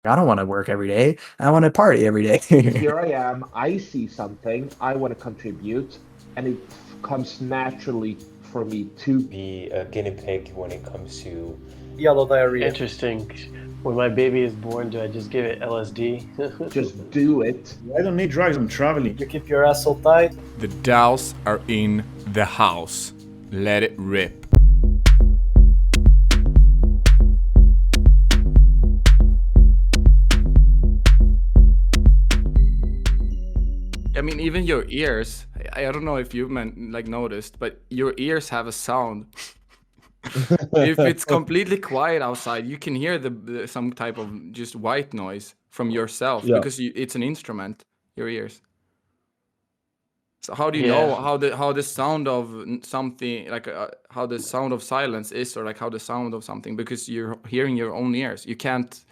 I don't want to work every day. I want to party every day. Here I am, I see something, I want to contribute, and it comes naturally for me to be a guinea pig when it comes to Yellow diarrhea. Interesting. When my baby is born, do I just give it LSD? just do it. I don't need drugs, I'm traveling. You keep your asshole tight. The DAOs are in the house. Let it rip. I mean, even your ears. I don't know if you've noticed, but your ears have a sound. If it's completely quiet outside, you can hear some type of just white noise from yourself because it's an instrument. Your ears. So how do you know how the sound of something how the sound of silence is, or like how the sound of something, because you're hearing your own ears. You can't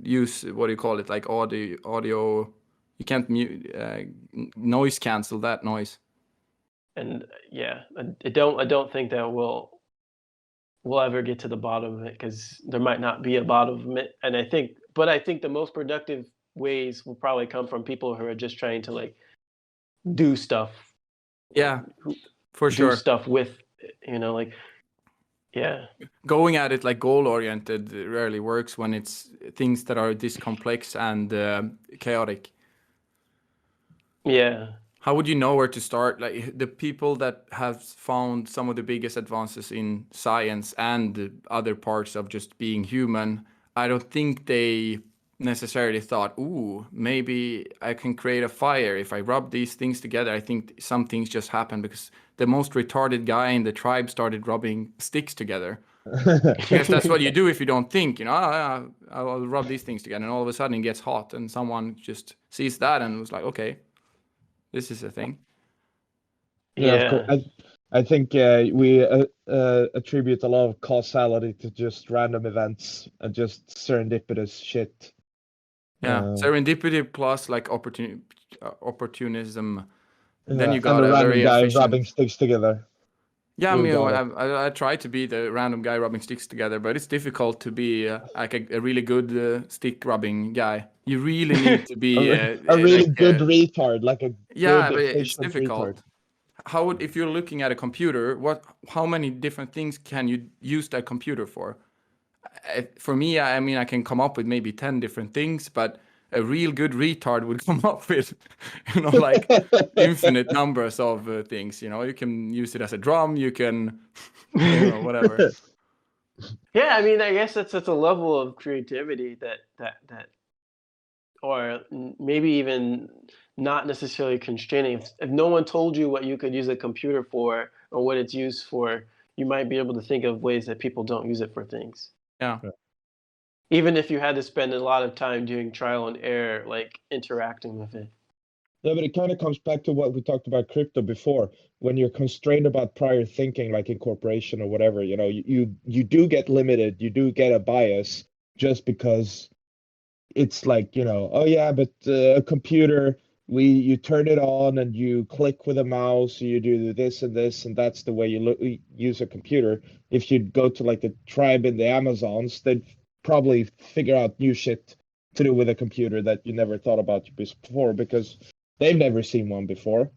use what do you call it, like audio. You can't noise cancel that noise. And yeah, I don't think that we'll ever get to the bottom of it, because there might not be a bottom of it. And I think the most productive ways will probably come from people who are just trying to like do stuff. Yeah, for sure. Do stuff with, like, yeah. Going at it like goal-oriented rarely works when it's things that are this complex and chaotic. Yeah. How would you know where to start? Like the people that have found some of the biggest advances in science and other parts of just being human, I don't think they necessarily thought, ooh, maybe I can create a fire if I rub these things together. I think some things just happened because the most retarded guy in the tribe started rubbing sticks together. Yes, that's what you do if you don't think, I'll rub these things together, and all of a sudden it gets hot, and someone just sees that and was like, okay, this is a thing. Yeah, of course. I think we attribute a lot of causality to just random events and just serendipitous shit. Yeah, serendipity plus like opportunism. Then you got a random very guy efficient... rubbing sticks together. Yeah, I mean, I try to be the random guy rubbing sticks together, but it's difficult to be like a really good stick rubbing guy. You really need to be a really good retard, like a yeah, good but it's difficult. Retard. If you're looking at a computer, how many different things can you use that computer for? For me, I mean, I can come up with maybe 10 different things, but a real good retard would come up with, like infinite numbers of things. You can use it as a drum. You can, whatever. Yeah, I mean, I guess that's a level of creativity that, or maybe even not necessarily constraining. If no one told you what you could use a computer for or what it's used for, you might be able to think of ways that people don't use it for things. Yeah. Even if you had to spend a lot of time doing trial and error, like interacting with it. Yeah, but it kind of comes back to what we talked about crypto before. When you're constrained about prior thinking, like incorporation or whatever, you do get limited. You do get a bias just because it's like, oh yeah, but a computer, you turn it on and you click with a mouse, you do this and this, and that's the way you use a computer. If you go to like the tribe in the Amazons, they'd probably figure out new shit to do with a computer that you never thought about before because they've never seen one before.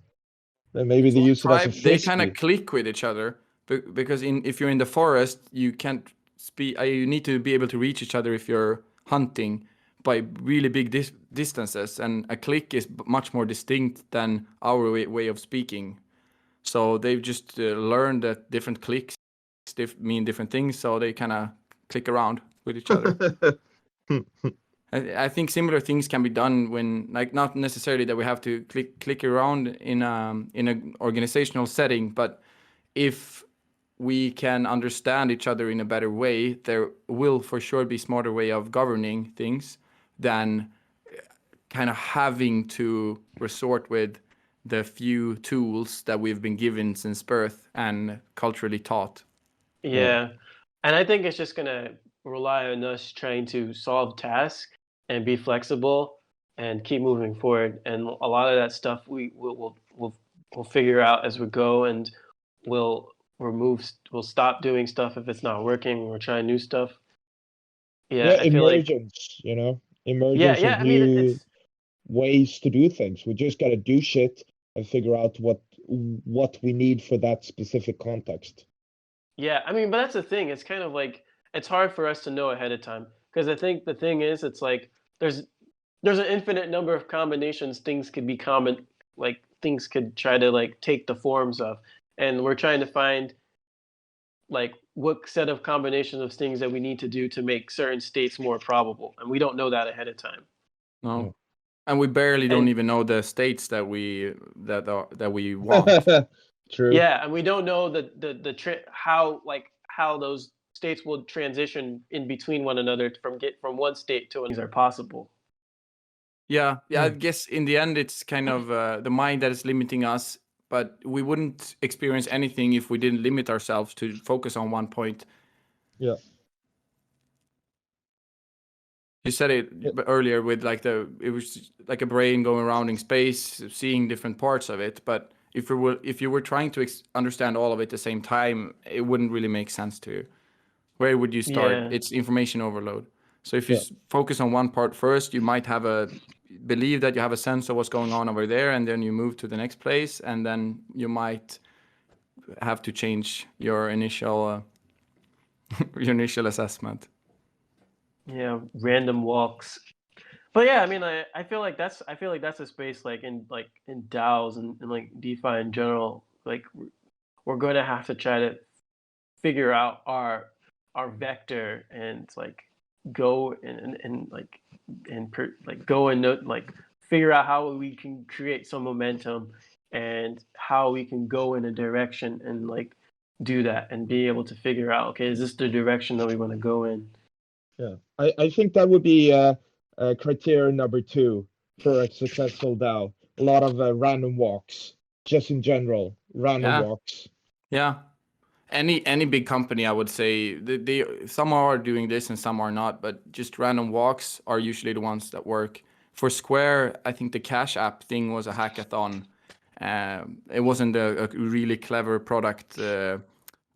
Then maybe they use it as a frisbee. They kind of click with each other because if you're in the forest, you can't speak. You need to be able to reach each other if you're hunting by really big distances, and a click is much more distinct than our way of speaking. So they've just learned that different clicks mean different things, so they kind of click around with each other. I think similar things can be done when, like, not necessarily that we have to click around in an organizational setting, but if we can understand each other in a better way, there will for sure be smarter way of governing things than kind of having to resort with the few tools that we've been given since birth and culturally taught. Yeah. And I think it's just going to rely on us trying to solve tasks and be flexible and keep moving forward. And a lot of that stuff we'll figure out as we go, and we'll stop doing stuff if it's not working. We're trying new stuff. Yeah, I feel emergence, emergence yeah. of I mean, new it's ways to do things. We just got to do shit and figure out what we need for that specific context. yeah. I mean, but that's the thing. It's kind of like it's hard for us to know ahead of time because I think the thing is, it's like there's there's an infinite number of combinations things could be common, like things could try to like take the forms of, and we're trying to find like what set of combinations of things that we need to do to make certain states more probable, and we don't know that ahead of time. No. And we barely don't And even know the states that we want. True. yeah, and we don't know how those states will transition in between one another from one state to another. Things are possible. Yeah, I Hmm. guess in the end it's kind of the mind that is limiting us, but we wouldn't experience anything if we didn't limit ourselves to focus on one point. Yeah. You said it earlier with like it was like a brain going around in space, seeing different parts of it. But if you were trying to understand all of it at the same time, it wouldn't really make sense to you. Where would you start? Yeah. It's information overload. So if you Yeah. focus on one part first, you might believe that you have a sense of what's going on over there, and then you move to the next place, and then you might have to change your initial your initial assessment. Yeah, random walks. But yeah, I mean, I feel like that's a space like in DAOs and like DeFi in general. Like we're going to have to try to figure out our vector and like go and like like go and like figure out how we can create some momentum and how we can go in a direction and like do that and be able to figure out, okay, is this the direction that we want to go in? Yeah. I think that would be criteria number 2 for a successful DAO. A lot of random walks, just in general, random Yeah. walks. Yeah. Any big company, I would say, they some are doing this and some are not, but just random walks are usually the ones that work. For Square, I think the Cash App thing was a hackathon. It wasn't a really clever product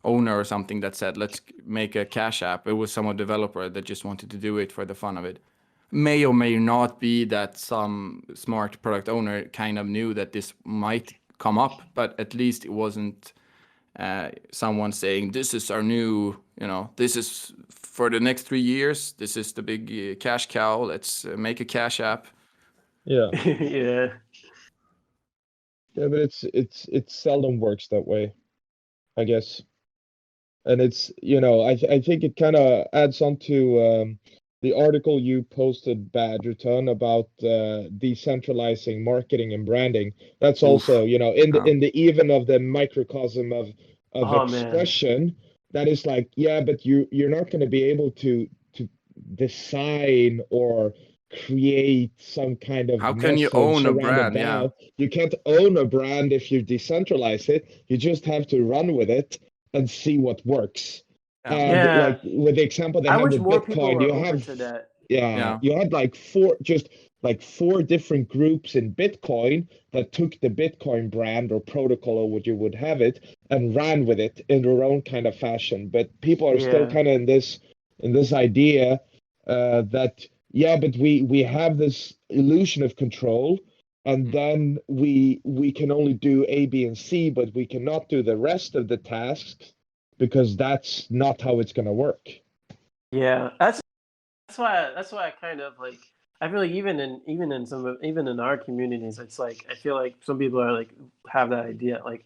owner or something that said, let's make a Cash App. It was some developer that just wanted to do it for the fun of it. May or may not be that some smart product owner kind of knew that this might come up, but at least it wasn't someone saying, this is our new, this is for the next 3 years, this is the big cash cow, let's make a Cash App. Yeah. Yeah. Yeah, but it seldom works that way, I guess. And it's, I think it kind of adds on to the article you posted, Badgerton, about decentralizing marketing and branding. That's also, Oof. in the even of the microcosm of Oh man. expression, that is like, yeah, but you're not going to be able to design or create some kind of How can you message own a around a brand? Yeah. DAO. You can't own a brand if you decentralize it. You just have to run with it and see what works. Yeah. And Yeah. like with the example they I have wish with more people Bitcoin, were you open have, to that. yeah, Yeah. you had like four different groups in Bitcoin that took the Bitcoin brand or protocol or what you would have it and ran with it in their own kind of fashion. But people are still Yeah. kind of in this idea that, yeah, but we have this illusion of control, and then we can only do A, B, and C, but we cannot do the rest of the tasks because that's not how it's going to work. Yeah. That's why I kind of like I feel like even in our communities, it's like I feel like some people are like have that idea. Like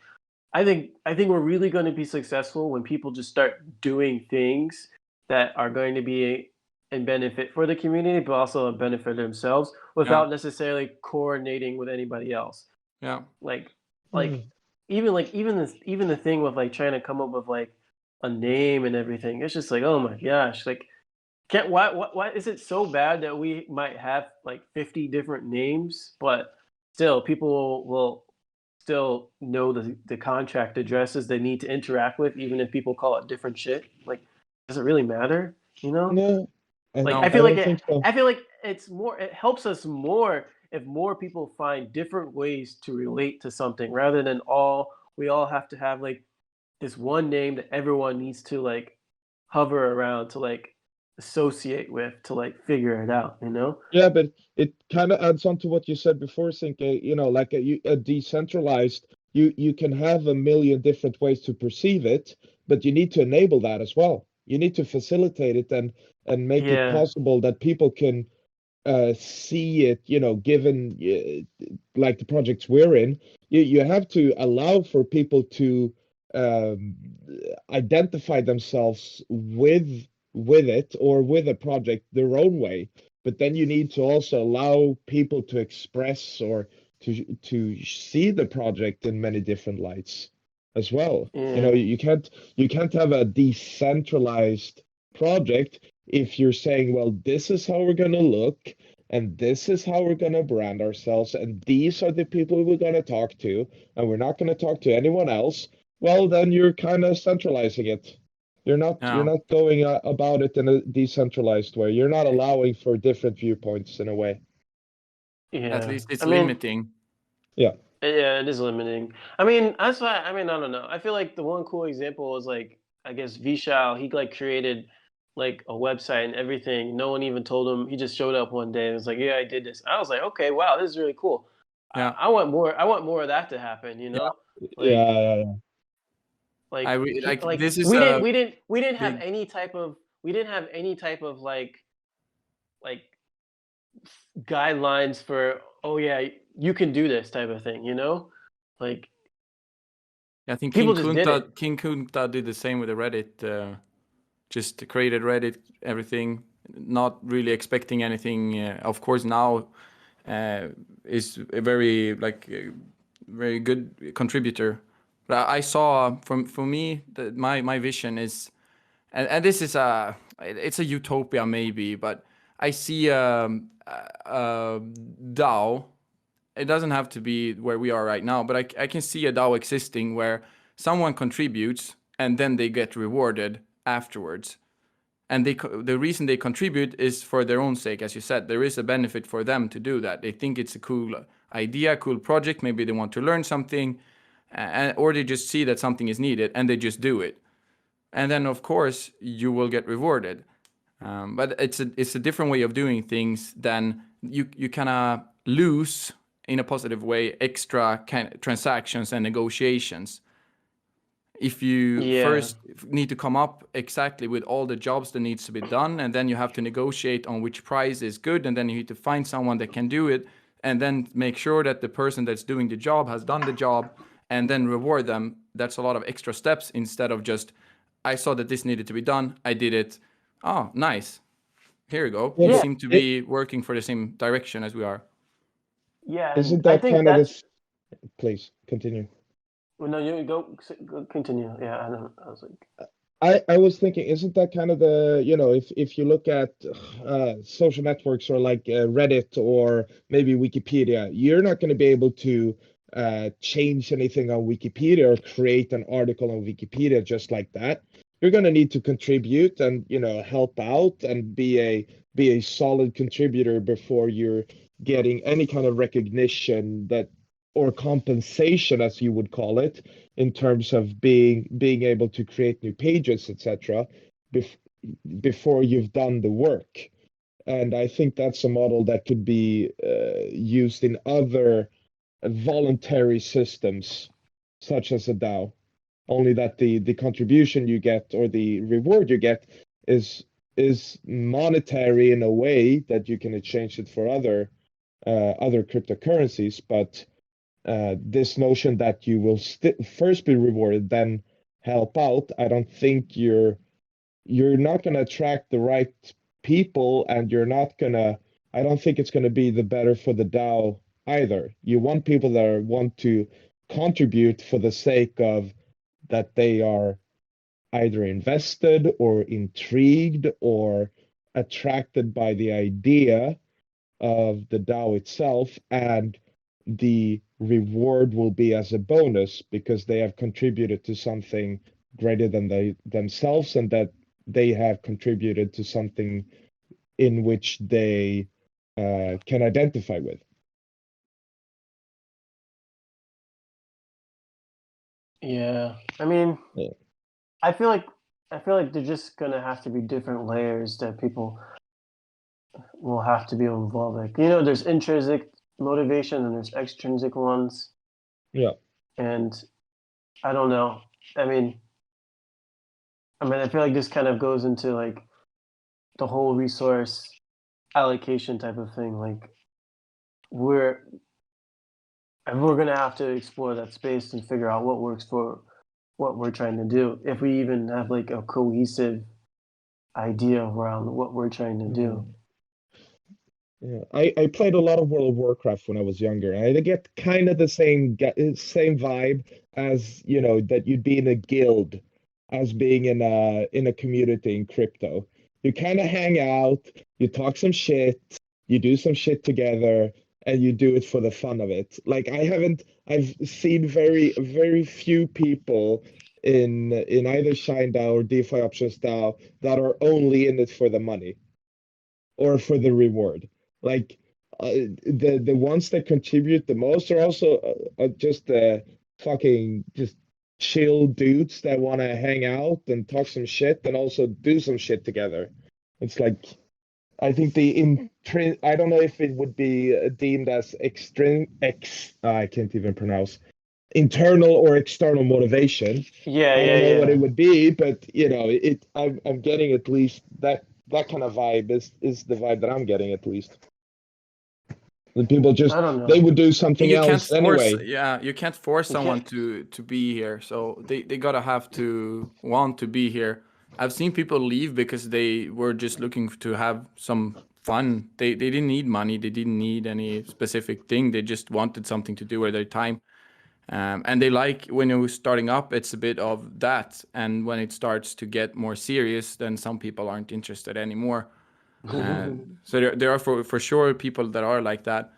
I think we're really going to be successful when people just start doing things that are going to be a benefit for the community, but also a benefit for themselves Yeah. without necessarily coordinating with anybody else. Yeah. Like Hmm. even the thing with like trying to come up with like a name and everything. It's just like, oh my gosh, like can't why is it so bad that we might have like 50 different names, but still people will still know the contract addresses they need to interact with, even if people call it different shit. Like, does it really matter? You know? No, Like No. I I feel like don't think so. it helps us more if more people find different ways to relate to something rather than we all have to have like this one name that everyone needs to like hover around to like associate with to like figure it out, you know? Yeah, but it kind of adds on to what you said before, Cinque. You know, like a decentralized, you can have a million different ways to perceive it, but you need to enable that as well. You need to facilitate it and make it Yeah. possible that people can see it, you know, given like the projects we're in, you have to allow for people to um, identify themselves with it or with a project their own way. But then you need to also allow people to express or to see the project in many different lights as well. You know, Yeah. you can't have a decentralized project if you're saying, well, this is how we're going to look, and this is how we're going to brand ourselves, and these are the people we're going to talk to, and we're not going to talk to anyone else, well, then you're kind of centralizing it. You're Yeah. not going about it in a decentralized way. You're not allowing for different viewpoints in a way. At Yeah. least it's I mean, limiting. Yeah. yeah, it is limiting. I mean, that's why. I mean, I don't know. I feel like the one cool example was like, I guess Vishal. He like created like a website and everything. No one even told him. He just showed up one day and was like, "Yeah, I did this." I was like, "Okay, wow, this is really cool. Yeah. I want more. I want more of that to happen. You know, like Yeah. I re like like this is a we didn't have big. any type of like guidelines for, oh yeah, you can do this type of thing. You know, like I think people just did it. King Kunta did the same with the Reddit. Just created Reddit, everything, not really expecting anything. Of course, now is a very very good contributor. But I saw for me that my vision is, and this is it's a utopia maybe, but I see a DAO. It doesn't have to be where we are right now, but I can see a DAO existing where someone contributes and then they get rewarded afterwards. And the reason they contribute is for their own sake, as you said. There is a benefit for them to do that. They think it's a cool idea, cool project. Maybe they want to learn something, or they just see that something is needed and they just do it. And then, of course, you will get rewarded. But it's a different way of doing things than you kind of lose in a positive way extra kind of transactions and negotiations. If you Yeah. first need to come up exactly with all the jobs that needs to be done, and then you have to negotiate on which price is good, and then you need to find someone that can do it, and then make sure that the person that's doing the job has done the job, and then reward them. That's a lot of extra steps instead of just, I saw that this needed to be done, I did it. Oh, nice. Here you go. Yeah, You but seem to be working for the same direction as we are. Yeah, and isn't I that think kind of that's. this? Please continue. Well, no, you go continue. Yeah, I know. I was like, I was thinking, isn't that kind of the, you know, if you look at social networks or like Reddit or maybe Wikipedia, you're not going to be able to change anything on Wikipedia or create an article on Wikipedia just like that. You're going to need to contribute and, you know, help out and be a solid contributor before you're getting any kind of recognition that or compensation, as you would call it, in terms of being able to create new pages, etc., before you've done the work. And I think that's a model that could be used in other voluntary systems, such as a DAO. Only that the contribution you get or the reward you get is monetary in a way that you can exchange it for other cryptocurrencies, but this notion that you will first be rewarded, then help out, I don't think you're not going to attract the right people, and you're not going to. I don't think it's going to be the better for the DAO either. You want people that want to contribute for the sake of that they are either invested or intrigued or attracted by the idea of the DAO itself, and the reward will be as a bonus because they have contributed to something greater than they themselves, and that they have contributed to something in which they can identify with. yeah. I mean, Yeah. I feel like I feel like there's just gonna have to be different layers that people will have to be involved. Like, you know, there's intrinsic motivation and there's extrinsic ones. Yeah. And I don't know. I mean, I feel like this kind of goes into like the whole resource allocation type of thing. Like, we're gonna have to explore that space and figure out what works for what we're trying to do. If we even have like a cohesive idea around what we're trying to do. Yeah, I played a lot of World of Warcraft when I was younger, and I get kind of the same vibe as, you know, that you'd be in a guild as being in a community in crypto. You kind of hang out, you talk some shit, you do some shit together, and you do it for the fun of it. Like I've seen very few people in either ShineDAO or DeFi Options DAO that are only in it for the money or for the reward. Like the ones that contribute the most are also just the fucking just chill dudes that want to hang out and talk some shit and also do some shit together. It's like I think I don't know if it would be deemed as I can't even pronounce internal or external motivation. Yeah, I yeah, don't know what yeah. it would be, but you know, I'm getting at least that kind of vibe is the vibe that I'm getting at least. The people just I don't know. they would do something You can't else force, anyway. yeah, you can't force You someone can't- to be here. So they gotta have to want to be here. I've seen people leave because they were just looking to have some fun. They didn't need money. They didn't need any specific thing. They just wanted something to do with their time. And they like when you're starting up, it's a bit of that. And when it starts to get more serious, then some people aren't interested anymore. So there are for sure people that are like that.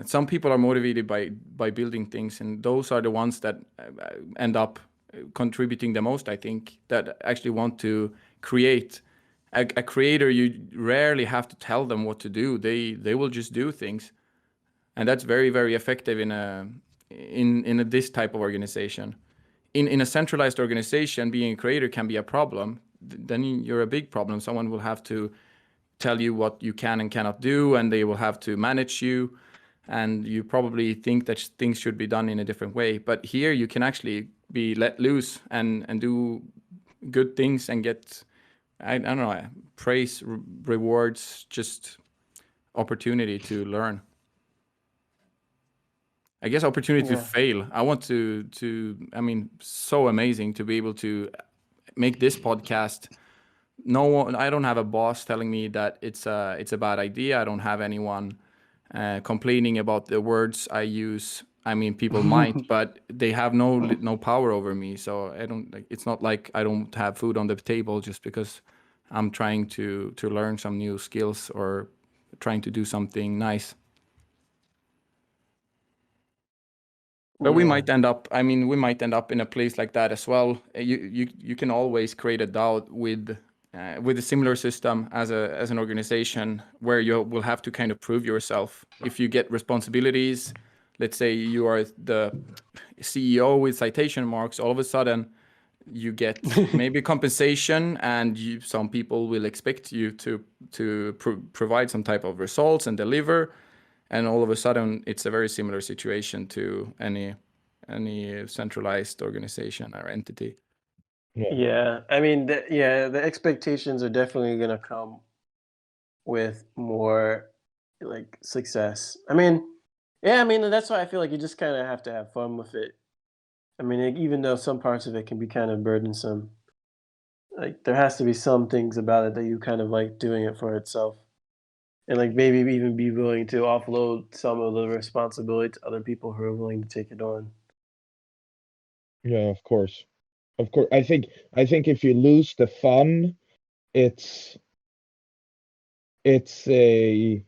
Some people are motivated by building things, and those are the ones that end up contributing the most, I think, that actually want to create. A creator, you rarely have to tell them what to do. They will just do things, and that's very, very effective in this type of organization. In a centralized organization, being a creator can be a problem. Then you're a big problem. Someone will have to tell you what you can and cannot do, and they will have to manage you, and you probably think that things should be done in a different way. But here you can actually be let loose and do good things and get, I don't know, praise, rewards, just opportunity to learn. I guess opportunity to Yeah. fail. I want to I mean, so amazing to be able to make this podcast. No one, I don't have a boss telling me that it's a bad idea. I don't have anyone complaining about the words I use. I mean, people might, but they have no power over me. So I don't like. It's not like I don't have food on the table just because I'm trying to learn some new skills or trying to do something nice. But we might end up. I mean, we might end up in a place like that as well. You can always create a DAO with a similar system as an organization where you will have to kind of prove yourself. If you get responsibilities, let's say you are the CEO with citation marks, all of a sudden you get maybe compensation, and some people will expect you to provide some type of results and deliver. And all of a sudden, it's a very similar situation to any centralized organization or entity. Yeah, I mean, the expectations are definitely gonna come with more like success. I mean, yeah, I mean that's why I feel like you just kind of have to have fun with it. I mean, even though some parts of it can be kind of burdensome, like there has to be some things about it that you kind of like doing it for itself, and like maybe even be willing to offload some of the responsibility to other people who are willing to take it on. Yeah, of course. Of course. I think if you lose the fun, it's a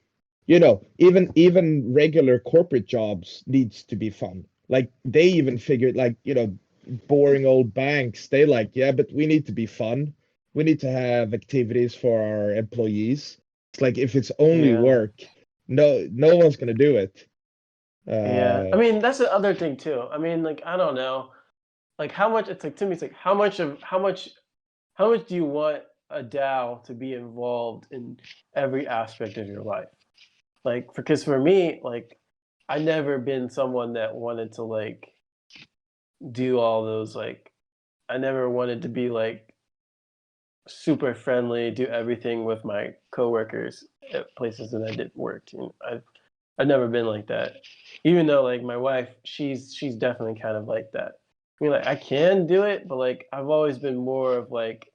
you know, even regular corporate jobs needs to be fun. Like they even figured, like, you know, boring old banks, they like, yeah, but we need to be fun. We need to have activities for our employees. It's like if it's only Yeah. work, no one's gonna do it. Yeah, I mean that's the other thing too. I mean, like I don't know, like how much it's like to me, it's like how much how much do you want a DAO to be involved in every aspect of your life? Like, because for me, like, I never been someone that wanted to like do all those like. I never wanted to be like super friendly, do everything with my coworkers at places that I did work. You know, I've never been like that. Even though like my wife, she's definitely kind of like that. I mean, like I can do it, but like I've always been more of like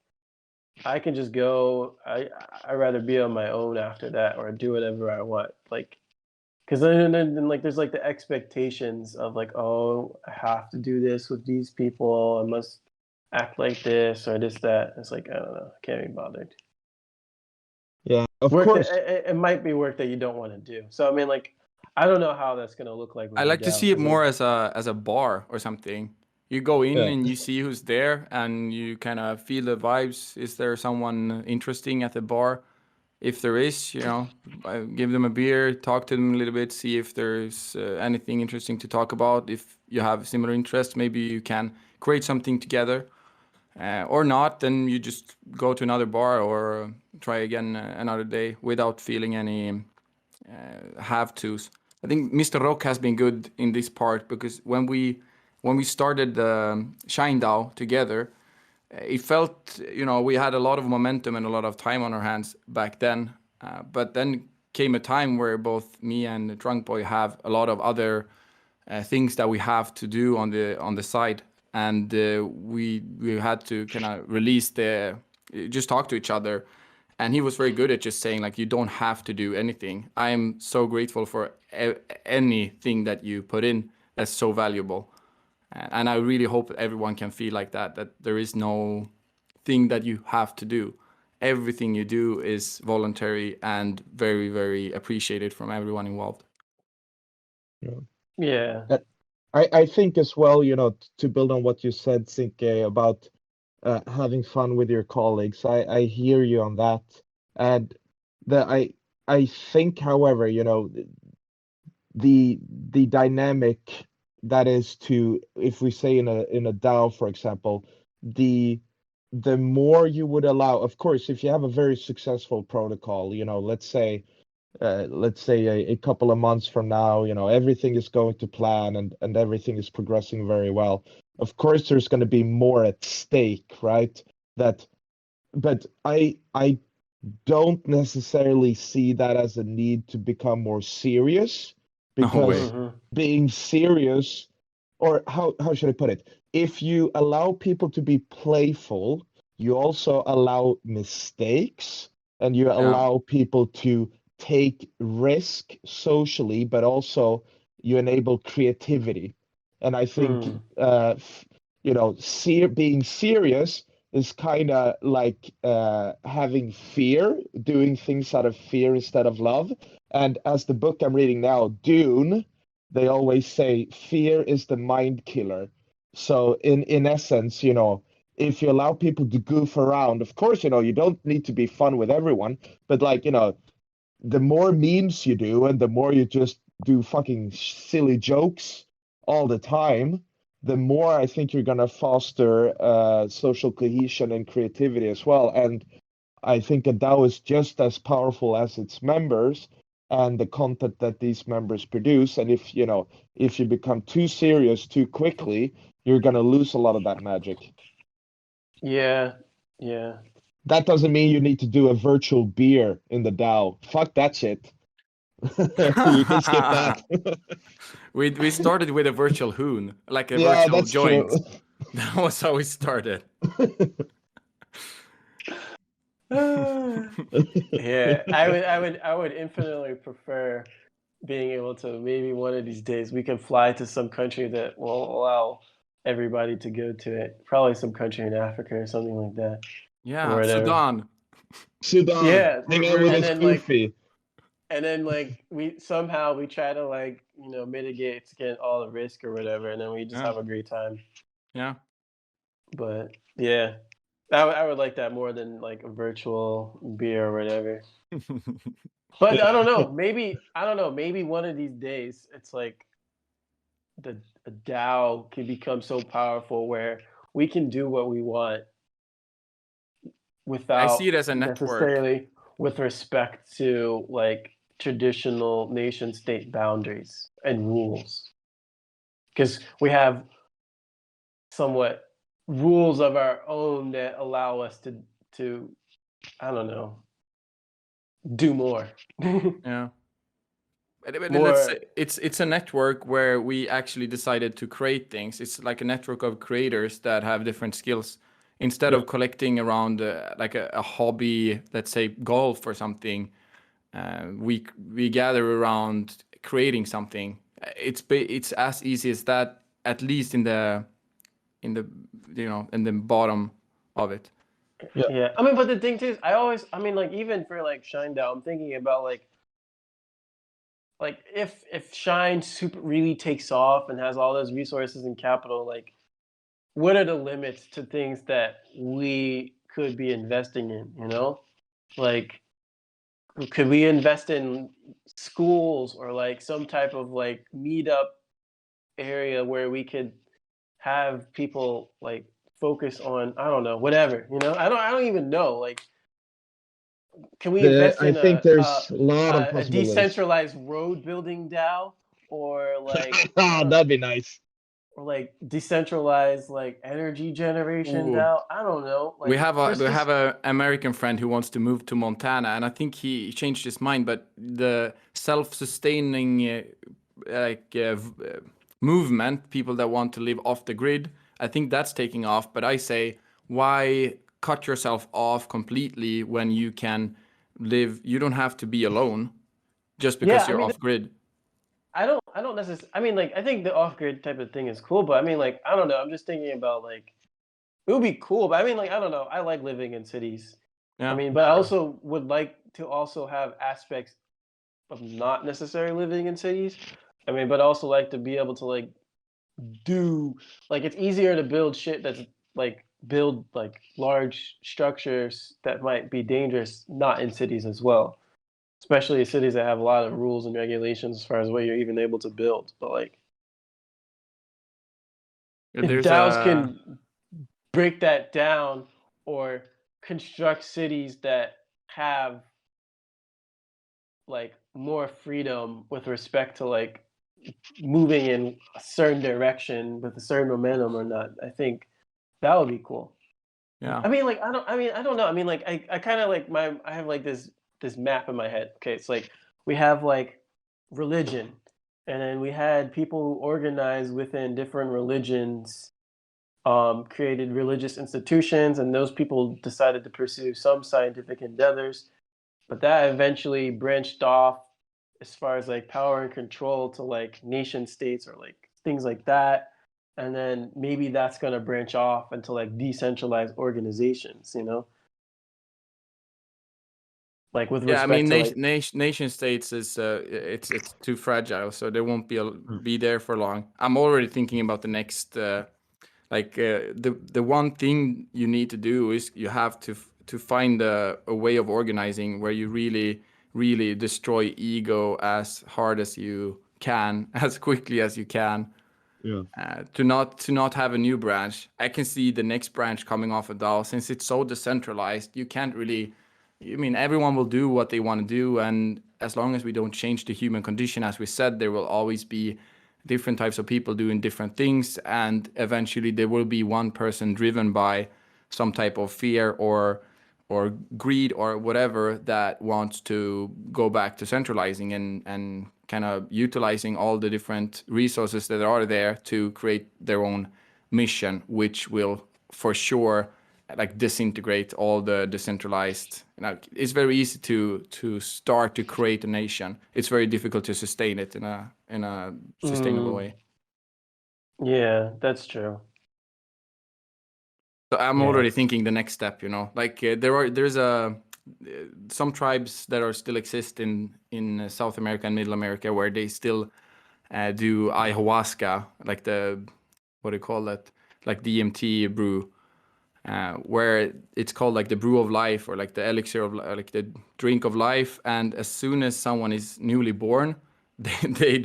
I can just go. I rather be on my own after that, or do whatever I want. Like, because then like there's like the expectations of like, oh, I have to do this with these people. I must act like this or this that. It's like I don't know. I can't be bothered. Yeah, of Work course. that it might be work that you don't want to do. So I mean, like, I don't know how that's gonna look like with I the like to DAO, see it 'cause, more like, as a bar or something. You go in Yeah. and you see who's there, and you kind of feel the vibes. Is there someone interesting at the bar? If there is, you know, give them a beer, talk to them a little bit, see if there's anything interesting to talk about. If you have similar interests, maybe you can create something together. Or not, then you just go to another bar or try again another day without feeling any have tos. I think Mr. Rock has been good in this part because when we started ShineDAO together, it felt, you know, we had a lot of momentum and a lot of time on our hands back then. But then came a time where both me and Drunk Boy have a lot of other things that we have to do on the side, and we had to kind of release just talk to each other. And he was very good at just saying like, you don't have to do anything. I am so grateful for anything that you put in. That's so valuable. And I really hope everyone can feel like that there is no thing that you have to do. Everything you do is voluntary and very, very appreciated from everyone involved. yeah, I think as well, you know, to build on what you said, Cinquemb, about having fun with your colleagues. I hear you on that, and I think, however, you know, the dynamic that is to, if we say in a DAO, for example, the more you would allow, of course, if you have a very successful protocol, you know, let's say a couple of months from now, you know, everything is going to plan and everything is progressing very well. Of course, there's going to be more at stake, right? But I don't necessarily see that as a need to become more serious, No way. because being serious, or how should I put it? If you allow people to be playful, you also allow mistakes, and you allow people to take risk socially, but also you enable creativity. And I think you know, being serious is kind of like having fear, doing things out of fear instead of love. And as the book I'm reading now, Dune, they always say fear is the mind killer. So in essence, you know, if you allow people to goof around, of course, you know, you don't need to be fun with everyone, but like, you know, the more memes you do and the more you just do fucking silly jokes all the time, the more I think you're gonna foster social cohesion and creativity as well. And I think a DAO is just as powerful as its members and the content that these members produce. And if you know, if you become too serious too quickly, you're gonna lose a lot of that magic. yeah. That doesn't mean you need to do a virtual beer in the DAO. Fuck that shit. You can skip that. We started with a virtual hoon, like a Yeah, virtual that's joint. true. That was how we started. Yeah, I would infinitely prefer being able to maybe one of these days we can fly to some country that will allow everybody to go to it. Probably some country in Africa or something like that. Or Yeah, whatever. Sudan. Sudan, Yeah, hang out with and his then like Kofi. and then like we somehow we try to like, you know, mitigate to get all the risk or whatever, and then we just Yeah. have a great time. Yeah. But yeah, I would like that more than like a virtual beer or whatever. But I don't know. Maybe I don't know. Maybe one of these days, it's like the DAO can become so powerful where we can do what we want I see it without as a network. necessarily with respect to like traditional nation state boundaries and rules, because we have somewhat rules of our own that allow us to I don't know, do more. Yeah. But let's More. say it's a network where we actually decided to create things. It's like a network of creators that have different skills. Instead of collecting around like a hobby, let's say golf or something, we gather around creating something. It's as easy as that, at least in the in the bottom of it. Yeah. I mean, but the thing too is, I mean, like even for like ShineDAO, I'm thinking about like if Shine super really takes off and has all those resources and capital, like what are the limits to things that we could be investing in? You know, like could we invest in schools or like some type of like meetup area where we could have people like focus on, I don't know, whatever, you know? I don't even know. Like, can we invest I in think there's a lot of a possibilities. decentralized road building DAO or like That'd be nice. or like decentralized like energy generation Ooh. DAO? I don't know. Like We have there's a just- American friend who wants to move to Montana, and I think he changed his mind. But the self-sustaining movement, people that want to live off the grid, I think that's taking off. But I say, why cut yourself off completely when you can live? You don't have to be alone just because I you're mean, off grid. I don't necessarily. I mean, like I think the off grid type of thing is cool, but I mean, like I don't know. I'm just thinking about like it would be cool, but I mean, like I don't know. I like living in cities. Yeah. I mean, but I also would like to also have aspects of not necessarily living in cities. I mean, but also like to be able to like do like it's easier to build shit that's like build like large structures that might be dangerous not in cities as well, especially cities that have a lot of rules and regulations as far as what you're even able to build. But like if There's DAOs a can break that down or construct cities that have like more freedom with respect to like moving in a certain direction with a certain momentum or not, I think that would be cool. yeah. I mean, like I don't know. I mean, like I kind of like I have like this map in my head. Okay, it's like we have like religion, and then we had people who organized within different religions, created religious institutions, and those people decided to pursue some scientific endeavors, but that eventually branched off as far as like power and control to like nation states or like things like that, and then maybe that's going to branch off into like decentralized organizations, you know, like with Yeah, I respect mean, to like nation states is it's too fragile, so they won't be there for long. I'm already thinking about the next the one thing you need to do is you have to find a way of organizing where you really destroy ego as hard as you can, as quickly as you can. Yeah. To not have a new branch. I can see the next branch coming off of DAO since it's so decentralized. You can't really. I mean, everyone will do what they want to do, and as long as we don't change the human condition, as we said, there will always be different types of people doing different things, and eventually there will be one person driven by some type of fear or greed or whatever that wants to go back to centralizing and kind of utilizing all the different resources that are there to create their own mission, which will for sure like disintegrate all the decentralized. It's very easy to start to create a nation. It's very difficult to sustain it in a sustainable way. yeah, that's true. So I'm Yeah. already thinking the next step. Like there's some tribes that are still exist in South America and Middle America where they still do ayahuasca, like what do you call that, like DMT brew. Where it's called like the brew of life or like the elixir of like the drink of life, and as soon as someone is newly born, they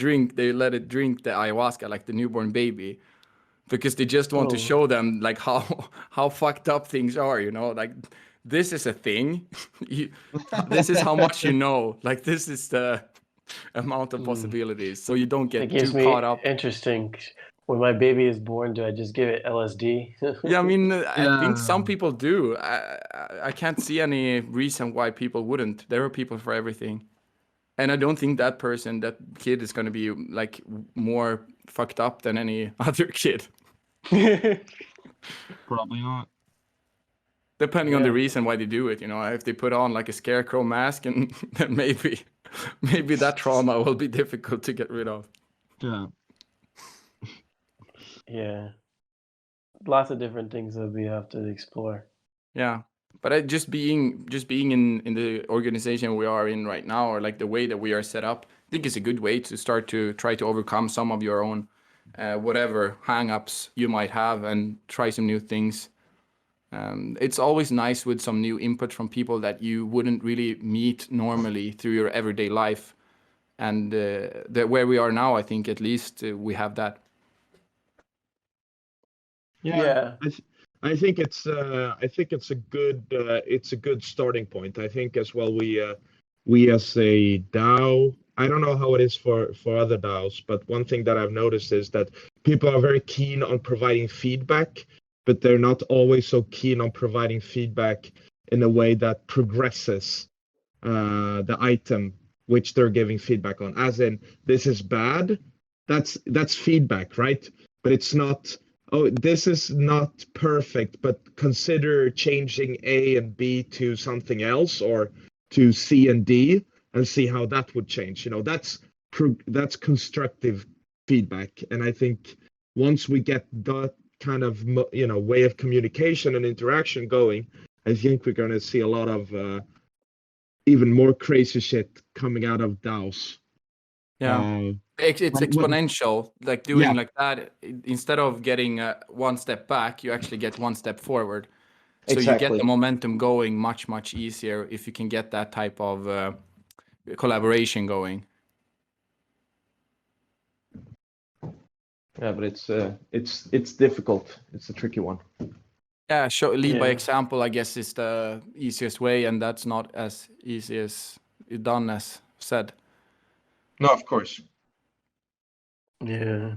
let it drink the ayahuasca like the newborn baby, because they just want to show them like how fucked up things are, like this is a thing. you, this is how much you know. Like this is the amount of possibilities. So you don't It get gives too me caught up. interesting. When my baby is born, do I just give it LSD? Yeah, I mean, I think some Yeah. people do. I can't see any reason why people wouldn't. There are people for everything. And I don't think that kid is going to be like more fucked up than any other kid, Probably not. depending on the Yeah. reason why they do it. You know, if they put on like a scarecrow mask, and then maybe that trauma will be difficult to get rid of. Yeah. Yeah. Lots of different things that we have to explore. Yeah, but just being in the organization we are in right now, or like the way that we are set up, I think is a good way to start to try to overcome some of your own whatever hang-ups you might have and try some new things. It's always nice with some new input from people that you wouldn't really meet normally through your everyday life. And where we are now, I think at least we have that. Yeah. I think it's a good starting point. I think as well we as a DAO, I don't know how it is for other DAOs, but one thing that I've noticed is that people are very keen on providing feedback, but they're not always so keen on providing feedback in a way that progresses the item which they're giving feedback on. As in, this is bad. That's feedback, right? But it's not, oh, this is not perfect, but consider changing A and B to something else, or to C and D, and see how that would change. You know, that's constructive feedback. And I think once we get that kind of way of communication and interaction going, I think we're going to see a lot of even more crazy shit coming out of DAOs. Yeah. It's exponential, like doing like that. Instead of getting one step back, you actually get one step forward. So you get the momentum going much easier if you can get that type of collaboration going. Yeah, but it's difficult. It's a tricky one. Yeah, lead by example, I guess, is the easiest way, and that's not as easy as done as said. No, of course. Yeah.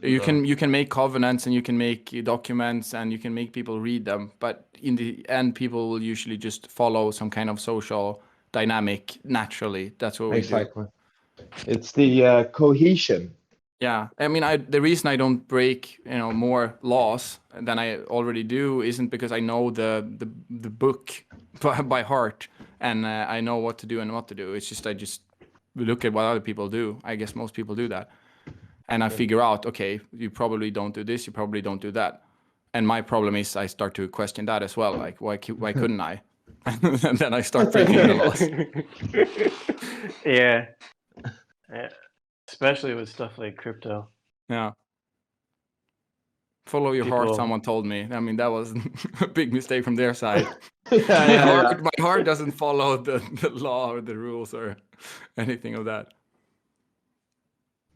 You can make covenants and you can make documents and you can make people read them, but in the end, people will usually just follow some kind of social dynamic naturally. That's what we do. It's the cohesion. Yeah, I mean, the reason I don't break more laws than I already do isn't because I know the book by heart and I know what to do and what to do. It's just I just look at what other people do. I guess most people do that. And I figure out, okay, you probably don't do this, you probably don't do that. And my problem is I start to question that as well. Like, why couldn't I? And then I start breaking the laws. Yeah. Especially with stuff like crypto. Yeah. Follow your heart, someone told me. I mean, that was a big mistake from their side. My heart doesn't follow the law or the rules or anything of that.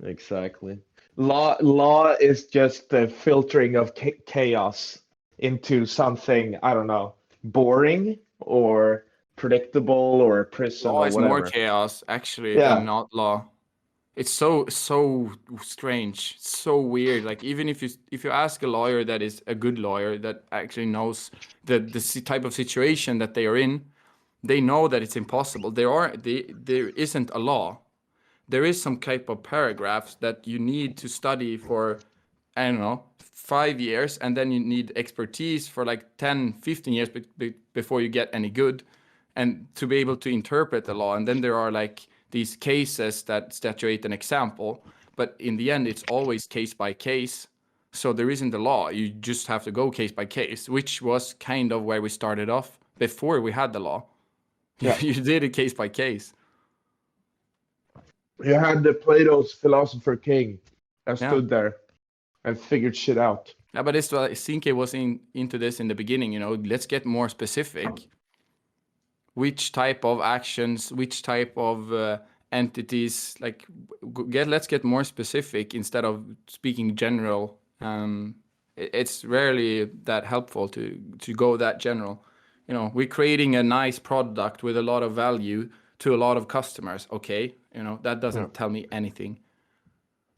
Exactly. Law is just the filtering of chaos into something, I don't know, boring or predictable or a prison Law or is whatever. more chaos, actually, than not law. It's so strange, so weird. Like even if you ask a lawyer that is a good lawyer that actually knows the type of situation that they are in, they know that it's impossible. There isn't a law. There is some type of paragraphs that you need to study for, I don't know, 5 years, and then you need expertise for like 10, 15 years before you get any good, and to be able to interpret the law. And then there are like these cases that statuate an example, but in the end, it's always case by case. So there isn't a law. You just have to go case by case, which was kind of where we started off before we had the law. Yeah. You did it case by case. You had the Plato's philosopher king that stood there and figured shit out. Yeah, but it's Cinquemb was into this in the beginning. Let's get more specific. Which type of actions, which type of entities? Like, let's get more specific instead of speaking general. It's rarely that helpful to go that general. you know, we're creating a nice product with a lot of value to a lot of customers. Okay, you know, that doesn't tell me anything.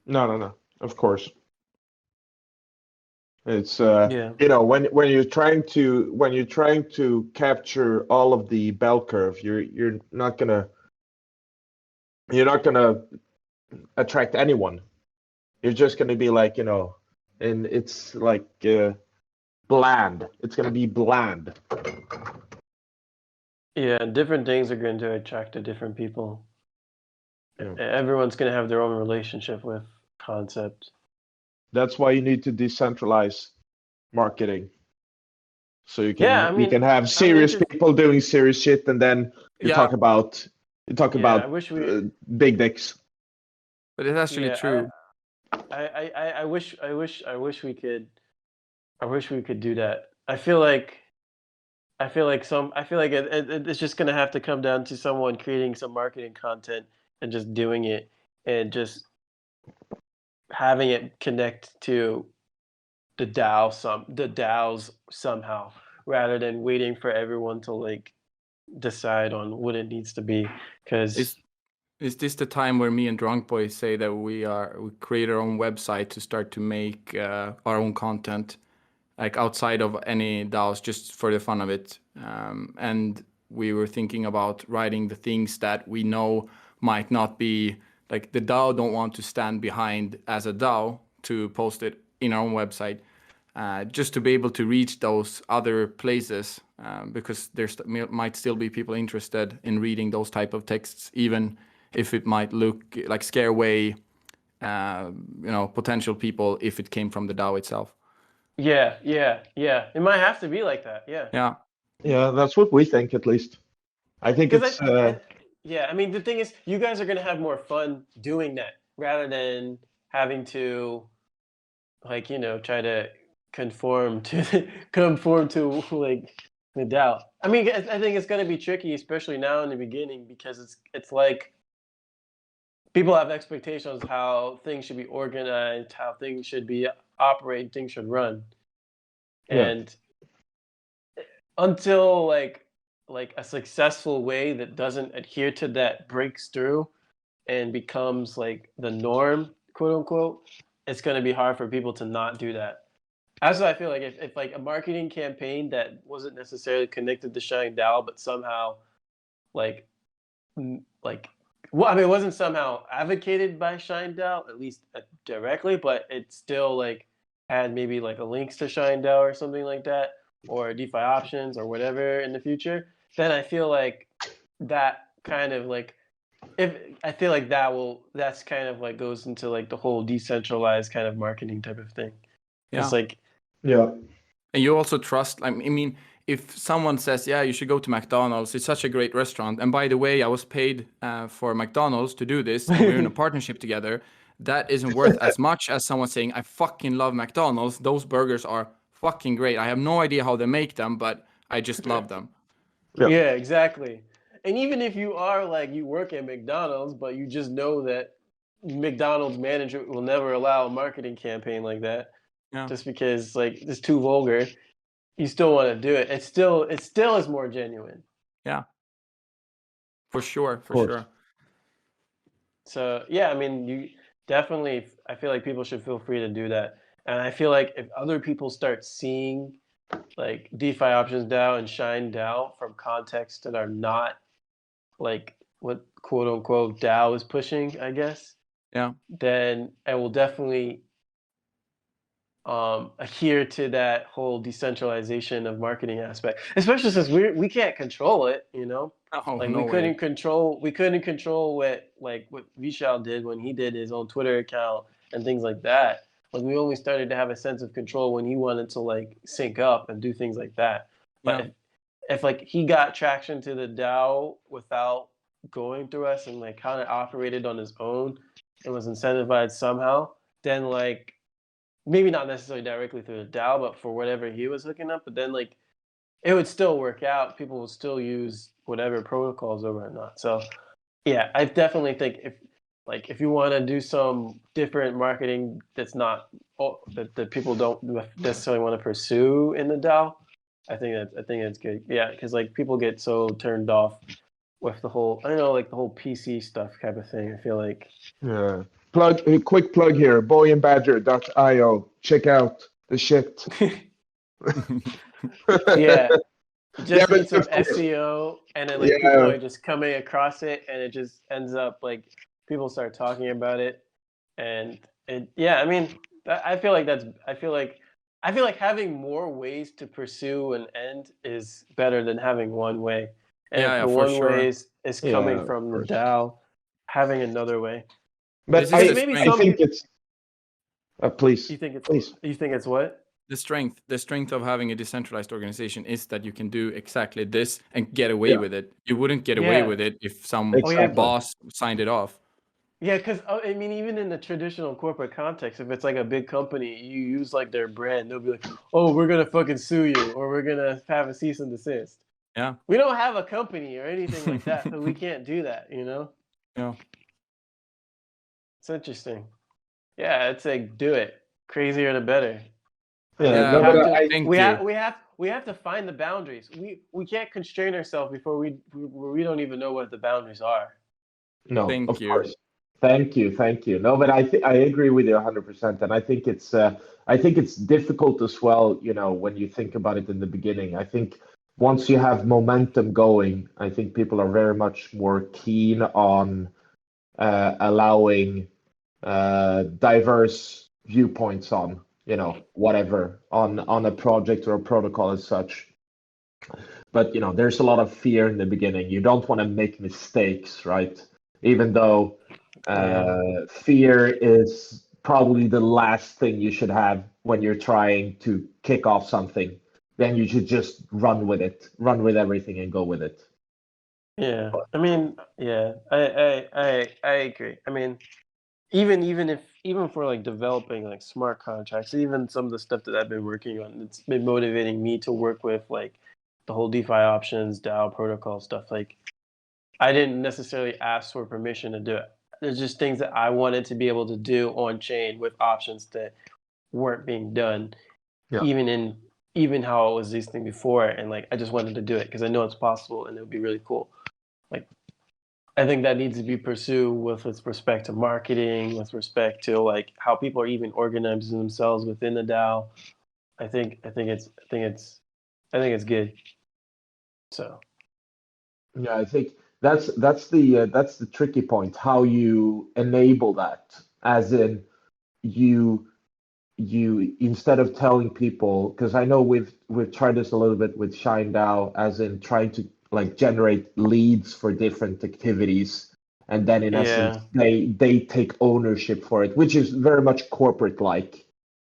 No. Of course. It's Yeah. you know, when you're trying to capture all of the bell curve, you're not gonna attract anyone. You're just gonna be like, you know, and it's like bland. It's gonna be bland. Yeah, different things are going to attract to different people. Yeah. Everyone's going to have their own relationship with concept. That's why you need to decentralize marketing. So you can Yeah, I you mean, can have serious interested- people doing serious shit, and then you Yeah. talk about I wish we. big dicks. But it's actually Yeah, true. I wish we could. I wish we could do that. I feel like it's just gonna have to come down to someone creating some marketing content and just doing it and just having it connect to the DAOs somehow, rather than waiting for everyone to like decide on what it needs to be. Because Is this the time where me and Drunk Boy say that we create our own website to start to make our own content, like outside of any DAOs, just for the fun of it? And we were thinking about writing the things that we know might not be, like the DAO don't want to stand behind as a DAO to post it in our own website, just to be able to reach those other places, because might still be people interested in reading those type of texts, even if it might look like scare away, you know, potential people if it came from the DAO itself. yeah, it might have to be like that. Yeah. Yeah, that's what we think, at least. I think Because it's I mean, the thing is, you guys are gonna have more fun doing that rather than having to, like, you know, try to conform to like the DAO. I mean, I think it's gonna be tricky, especially now in the beginning, because it's like people have expectations how things should be organized, how things should be operated, things should run, Yeah. and until like a successful way that doesn't adhere to that breaks through and becomes like the norm, quote unquote, it's going to be hard for people to not do that. That's what I feel like. If like a marketing campaign that wasn't necessarily connected to ShineDAO, but somehow like like well, I mean, it wasn't somehow advocated by ShineDAO, at least directly, but it still like had maybe like a links to ShineDAO or something like that, or DeFi options or whatever in the future. Then I feel like that kind of like, if I feel like that's kind of like goes into like the whole decentralized kind of marketing type of thing. Yeah. It's like, yeah. And you also trust, I mean, if someone says, yeah, you should go to McDonald's, it's such a great restaurant. And by the way, I was paid for McDonald's to do this, and we're in a partnership together. That isn't worth as much as someone saying, I fucking love McDonald's. Those burgers are fucking great. I have no idea how they make them, but I just love them. Yeah. yeah, exactly. And even if you are like, you work at McDonald's, but you just know that McDonald's manager will never allow a marketing campaign like that, Yeah. just because like it's too vulgar, you still want to do it. It still is more genuine. Yeah. For sure. For course. sure. So yeah, I mean, you definitely. I feel like people should feel free to do that, and I feel like if other people start seeing like DeFi options DAO and ShineDAO from contexts that are not like what quote unquote DAO is pushing, I guess, Yeah. then I will definitely adhere to that whole decentralization of marketing aspect, especially since we can't control it, you know. Oh, Like no we couldn't way. control what Vishal did when he did his own Twitter account and things like that. Like we only started to have a sense of control when he wanted to like sync up and do things like that. But Yeah. if like he got traction to the DAO without going through us and like kind of operated on his own and was incentivized somehow, then like maybe not necessarily directly through the DAO, but for whatever he was hooking up, but then like it would still work out. People will still use whatever protocols or whatnot. So yeah, I definitely think if you want to do some different marketing that's not that people don't necessarily want to pursue in the DAO, I think that's good. Yeah, because like people get so turned off with the whole, I don't know, like the whole PC stuff type of thing. I feel like Yeah. Quick plug here, boyandbadger.io. Check out the shit. yeah, Yeah, just but need some of course, SEO, and then like people yeah, are just coming across it, and it just ends up like people start talking about it, and yeah, I mean, I feel like I feel like having more ways to pursue an end is better than having one way, and Yeah, if yeah, the for one way sure. is yeah, coming of from the course. DAO, having another way. But This is the Maybe I some strength. think people. it's please, You think it's please. you think it's what? The strength of having a decentralized organization is that you can do exactly this and get away Yeah, with it. You wouldn't get away Yeah. with it if some Oh yeah. exactly. boss signed it off. Yeah, because I mean, even in the traditional corporate context, if it's like a big company, you use like their brand, they'll be like, "Oh, we're gonna fucking sue you, or we're gonna have a cease and desist." Yeah. We don't have a company or anything like that, so we can't do that. You know, Yeah. it's interesting. Yeah, it's like do it. Crazier the better. Yeah, Yeah, no, We but have to. thank you. We have to find the boundaries. We can't constrain ourselves before we don't even know what the boundaries are. no, Thank of you. course. Thank you. No, but I agree with you 100%, and I think it's difficult as well, you know, when you think about it in the beginning. I think once you have momentum going, I think people are very much more keen on allowing diverse viewpoints on, you know, whatever on a project or a protocol as such. But you know, there's a lot of fear in the beginning. You don't want to make mistakes, right? Even though Yeah. fear is probably the last thing you should have when you're trying to kick off something. Then you should just run with it, run with everything, and go with it. Yeah. I mean, yeah. I agree. I mean, even for like developing like smart contracts, even some of the stuff that I've been working on, it's been motivating me to work with like the whole DeFi options, DAO protocol stuff. Like I didn't necessarily ask for permission to do it. There's just things that I wanted to be able to do on chain with options that weren't being done, Yeah. even how it was existing before. And like I just wanted to do it because I know it's possible and it would be really cool. Like I think that needs to be pursued with respect to marketing, with respect to like how people are even organizing themselves within the DAO. I think it's good. So Yeah, I think that's the tricky point. How you enable that, as in you instead of telling people, because I know we've tried this a little bit with ShineDAO, as in trying to like generate leads for different activities, and then in essence yeah, they take ownership for it, which is very much corporate like.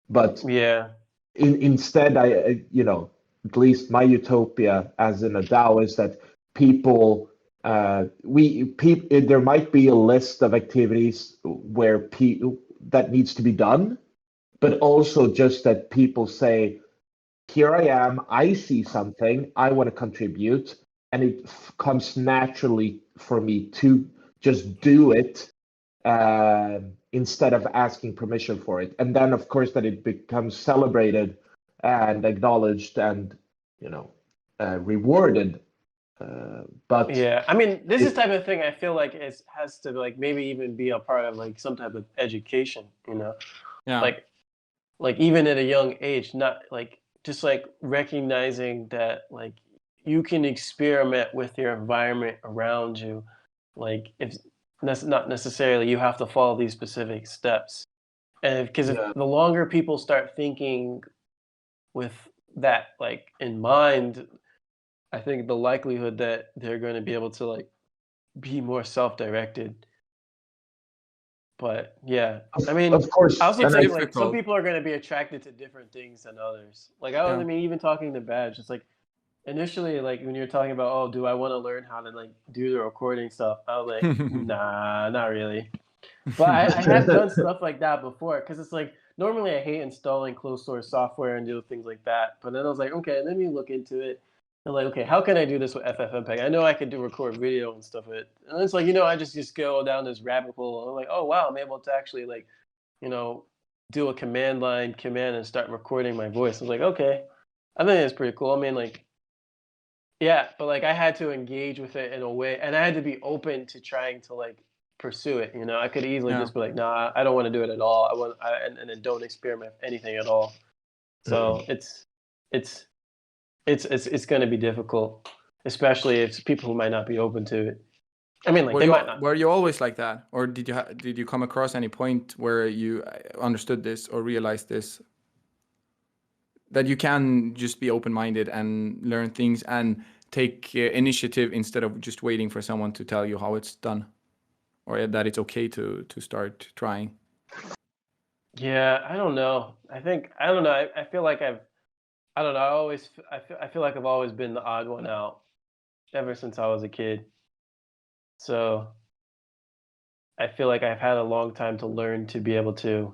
But yeah, instead, you know, at least my utopia as in a DAO is that people there might be a list of activities where that needs to be done, but also just that people say, here I am, I see something, I want to contribute, and it comes naturally for me to just do it instead of asking permission for it. And then, of course, that it becomes celebrated and acknowledged and, you know, rewarded. But yeah. I mean, this is it, type of thing I feel like it has to like maybe even be a part of like some type of education. You know, Yeah. like even at a young age, not like just like recognizing that like you can experiment with your environment around you, like if that's not necessarily you have to follow these specific steps, and because if yeah, the longer people start thinking with that like in mind, I think the likelihood that they're going to be able to like be more self-directed. But yeah, I mean, of I course. also And It's I, think like some difficult. people are going to be attracted to different things than others. Like I Yeah. mean, even talking to Badge, it's like initially, like when you're talking about, oh, do I want to learn how to like do the recording stuff? I was like, nah, not really. But I have done stuff like that before because it's like normally I hate installing closed source software and do things like that. But then I was like, okay, let me look into it. And like, okay, how can I do this with FFmpeg? I know I could do record video and stuff with it. And it's like, I just go down this rabbit hole. And I'm like, oh wow, I'm able to actually like, you know, do a command line command and start recording my voice. I was like, okay. I think it's pretty cool. I mean, like, yeah, but like I had to engage with it in a way, and I had to be open to trying to like pursue it. You know, I could easily Yeah. just be like, nah, I don't want to do it at all. And then don't experiment with anything at all. So it's it's going to be difficult, especially if people who might not be open to it. I mean, like they might not. Were you always like that, or did you come across any point where you understood this or realized this, that you can just be open-minded and learn things and take initiative instead of just waiting for someone to tell you how it's done, or that it's okay to start trying? Yeah, I don't know. I don't know. I feel like I don't know. I feel like I've always been the odd one out ever since I was a kid. So I feel like I've had a long time to learn to be able to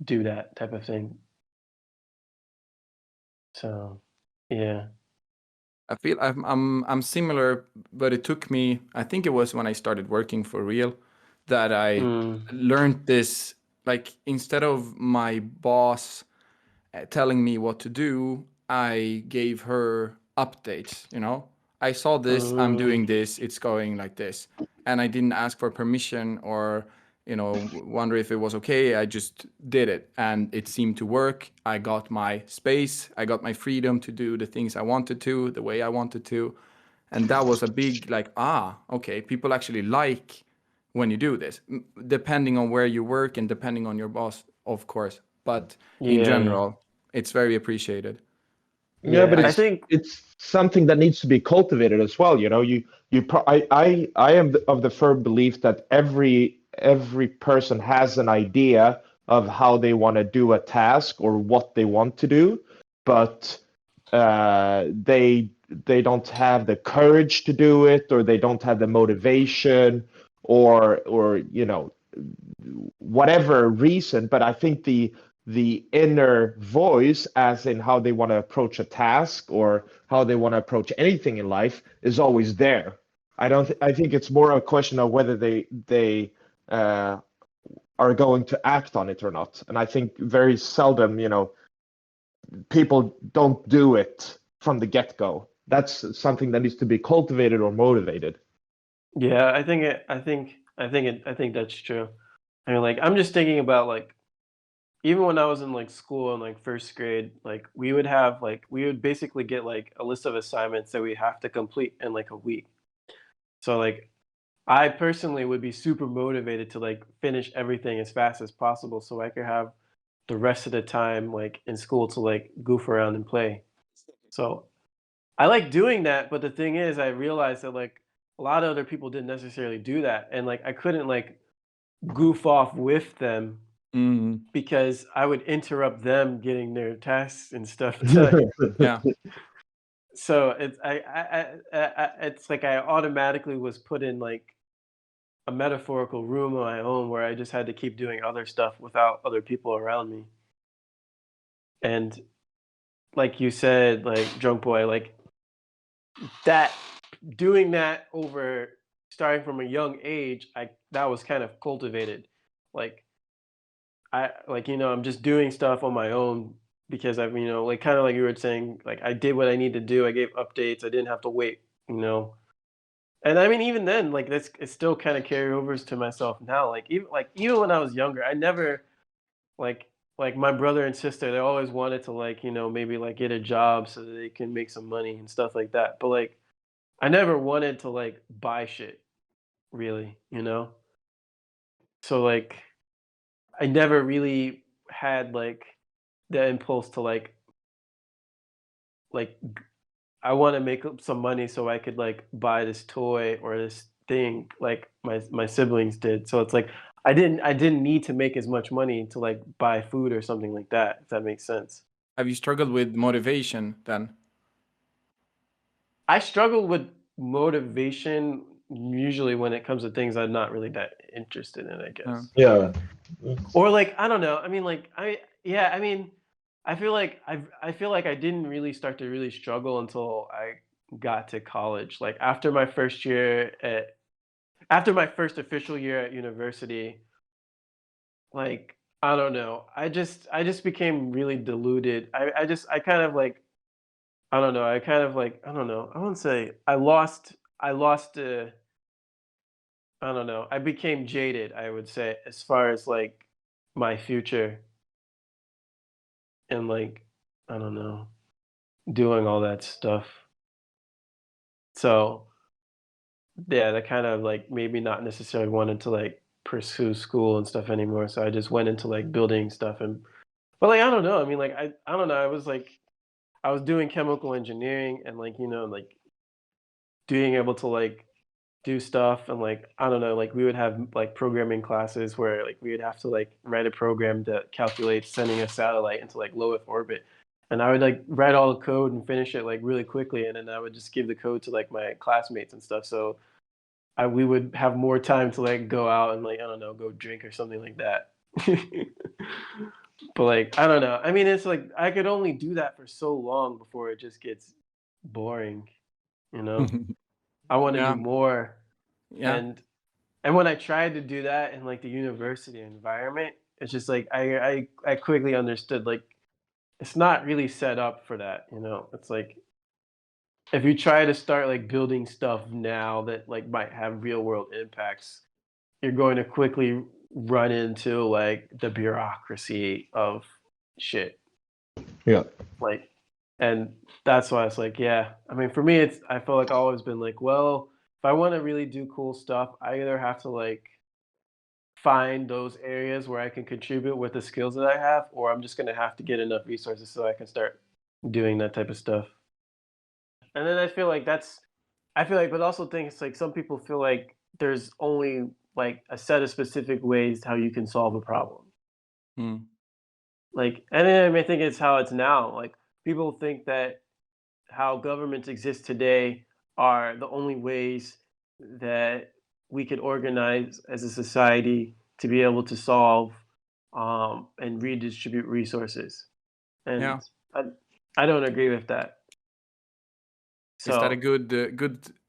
do that type of thing. So, yeah. I feel I'm similar, but it took me, I think it was when I started working for real, that I Mm, learned this. Like, instead of my boss telling me what to do, I gave her updates, you know? I saw this, I'm mm, doing this, it's going like this. And I didn't ask for permission or, wonder if it was okay. I just did it and it seemed to work. I got my space, I got my freedom to do the things I wanted to, the way I wanted to. And that was a big, like, okay, people actually like when you do this, depending on where you work and depending on your boss, of course. But in yeah. general, it's very appreciated. Yeah, but Yeah. I think, it's something that needs to be cultivated as well. I am of the firm belief that every person has an idea of how they want to do a task or what they want to do, but they don't have the courage to do it, or they don't have the motivation, or whatever reason. But I think the inner voice, as in how they want to approach a task or how they want to approach anything in life, is always there. I think it's more a question of whether they are going to act on it or not. And I think very seldom, people don't do it from the get-go. That's something that needs to be cultivated or motivated. yeah, I think that's true. I mean, like, I'm just thinking about like, even when I was in like school in like first grade, like we would basically get like a list of assignments that we have to complete in like a week. So like I personally would be super motivated to like finish everything as fast as possible so I could have the rest of the time like in school to like goof around and play. So I like doing that, but the thing is I realized that like a lot of other people didn't necessarily do that, and like I couldn't like goof off with them Mm, because I would interrupt them getting their tasks and stuff done. yeah. So it's like I automatically was put in like a metaphorical room of my own where I just had to keep doing other stuff without other people around me. And like you said, like drunk boy, like that doing that over starting from a young age, that was kind of cultivated. Like I'm just doing stuff on my own because like kind of like you were saying, like I did what I need to do. I gave updates. I didn't have to wait, you know. And I mean, even then, like that's it still kind of carry overs to myself now. Even when I was younger, I never like like my brother and sister. They always wanted to like maybe like get a job so that they can make some money and stuff like that. But like I never wanted to like buy shit really, you know. So like I never really had like the impulse to like I want to make up some money so I could like buy this toy or this thing like my siblings did. So it's like I didn't need to make as much money to like buy food or something like that, if that makes sense. Have you struggled with motivation then? I struggle with motivation usually when it comes to things I'm not really that interested in, I Uh, guess. Yeah. Or like I don't know. I mean like I mean I feel like I didn't really start to really struggle until I got to college. Like after my first official year at university, like I don't know. I just became really deluded. I kind of like I don't know. I kind of like I don't know. I wouldn't say I lost I don't know. I became jaded, I would say, as far as like my future and like I don't know, doing all that stuff. So, yeah, that kind of like made me not necessarily wanted to like pursue school and stuff anymore. So I just went into like building stuff and but like I don't know. I mean like I don't know. I was like I was doing chemical engineering and like, you know, like being able to like do stuff and like I don't know, like we would have like programming classes where like we would have to like write a program that calculates sending a satellite into like low Earth orbit. And I would like write all the code and finish it like really quickly and then I would just give the code to like my classmates and stuff. So we would have more time to like go out and like I don't know, go drink or something like that. But like I don't know. I mean, it's like I could only do that for so long before it just gets boring, you know? I want to do Yeah. more. Yeah. And when I tried to do that in like the university environment, it's just like I quickly understood like it's not really set up for that, you know? It's like if you try to start like building stuff now that like might have real world impacts, you're going to quickly run into like the bureaucracy of shit. Yeah. Like and that's why it's like, yeah. I mean for me it's I feel like I've always been like, well, if I want to really do cool stuff, I either have to like find those areas where I can contribute with the skills that I have, or I'm just gonna have to get enough resources so I can start doing that type of stuff. And then I feel like, but also think it's like some people feel like there's only like a set of specific ways how you can solve a problem. Mm. Like, and then I think it's how it's now. Like, people think that how governments exist today are the only ways that we could organize as a society to be able to solve and redistribute resources. Yeah. And I, I don't agree with that. Is that a So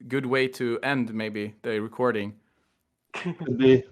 good way to end maybe the recording? Could be.